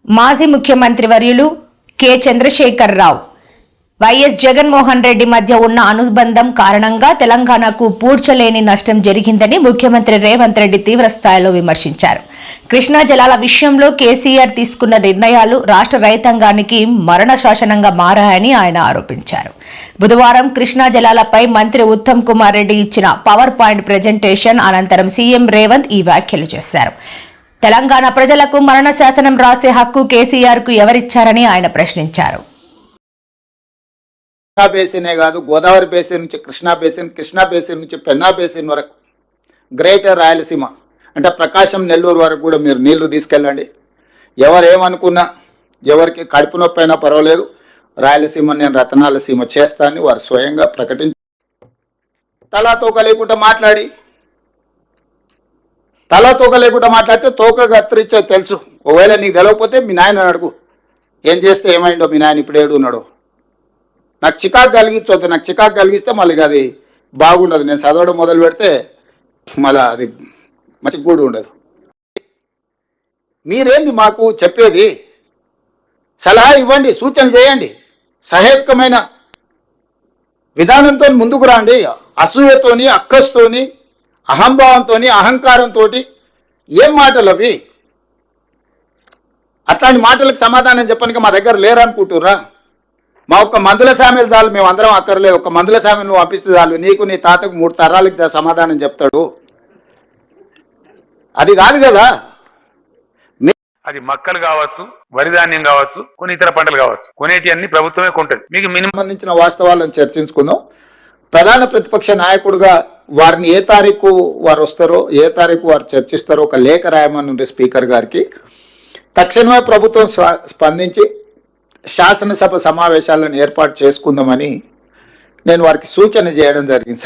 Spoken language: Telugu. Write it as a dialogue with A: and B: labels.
A: మాజీ ముఖ్యమంత్రి వర్యులు కె చంద్రశేఖర్ రావు వైఎస్ జగన్మోహన్ రెడ్డి మధ్య ఉన్న అనుబంధం కారణంగా తెలంగాణకు పూడ్చలేని నష్టం జరిగిందని ముఖ్యమంత్రి రేవంత్ రెడ్డి తీవ్రస్థాయిలో విమర్శించారు. కృష్ణా జలాల విషయంలో కేసీఆర్ తీసుకున్న నిర్ణయాలు రాష్ట్ర రైతాంగానికి మరణ శాసనంగా మారాయని ఆయన ఆరోపించారు. బుధవారం కృష్ణా జలాలపై మంత్రి ఉత్తమ్ కుమార్ రెడ్డి ఇచ్చిన పవర్ పాయింట్ ప్రెజెంటేషన్ అనంతరం సీఎం రేవంత్ ఈ వ్యాఖ్యలు చేశారు. తెలంగాణ ప్రజలకు మరణ శాసనం రాసే హక్కు కేసీఆర్ కు ఎవరిచ్చారని ఆయన ప్రశ్నించారు.
B: బేసినే కాదు, గోదావరి బేసిన్ నుంచి కృష్ణా బేసిన్ నుంచి పెన్నా బేసిన్ వరకు, గ్రేటర్ రాయలసీమ అంటే ప్రకాశం నెల్లూరు వరకు కూడా మీరు నీళ్లు తీసుకెళ్ళండి. ఎవరేమనుకున్నా, ఎవరికి కడుపు నొప్పి అయినా పర్వాలేదు, రాయలసీమ నేను రతనాల సీమ చేస్తానని వారు స్వయంగా ప్రకటించి తలా తోక లేకుండా మాట్లాడితే తోక కత్తిరించే తెలుసు. ఒకవేళ నీకు తెలవకపోతే మీ నాయన అడుగు, ఏం చేస్తే ఏమైందో మీ నాయన ఇప్పుడు ఏడున్నాడు. నాకు చికాకు కలిగించొద్దు, నాకు చికాకు కలిగిస్తే మళ్ళీ అది బాగుండదు. నేను చదవడం మొదలు పెడితే మళ్ళీ అది మంచి కూడా ఉండదు. మీరేంది మాకు చెప్పేది? సలహా ఇవ్వండి, సూచన చేయండి, సహేతుకమైన విధానంతో ముందుకు రండి. అసూయతోని, అక్కస్తోని, అహంభావంతో, అహంకారంతో ఏం మాటలు అవి? అట్లాంటి మాటలకు సమాధానం చెప్పడానికి మా దగ్గర లేరనుకుంటుర్రా? మా ఒక్క మందుల సామెలు చాలు, మేము అందరం అక్కర్లేదు. ఒక మందుల సామెలు నువ్వు పంపిస్తే చాలు, నీకు నీ తాతకు 3 తరాలకు సమాధానం చెప్తాడు. అది కాదు కదా.
C: అది మక్కలు కావచ్చు, వరి ధాన్యం కావచ్చు, కొన్ని ఇతర పంటలు కావచ్చు, కొనేటి అన్ని ప్రభుత్వమే కొంటది. మీకు
B: సంబంధించిన వాస్తవాలను చర్చించుకుందాం. ప్రధాన ప్రతిపక్ష నాయకుడుగా వారిని ఏ తారీఖు వారు వస్తారో, ఏ తారీఖు వారు చర్చిస్తారో ఒక లేఖ రాయమని స్పీకర్ గారికి. తక్షణమే ప్రభుత్వం స్పందించి శాసనసభ సమావేశాలను ఏర్పాటు చేసుకుందామని నేను వారికి సూచన చేయడం జరిగింది.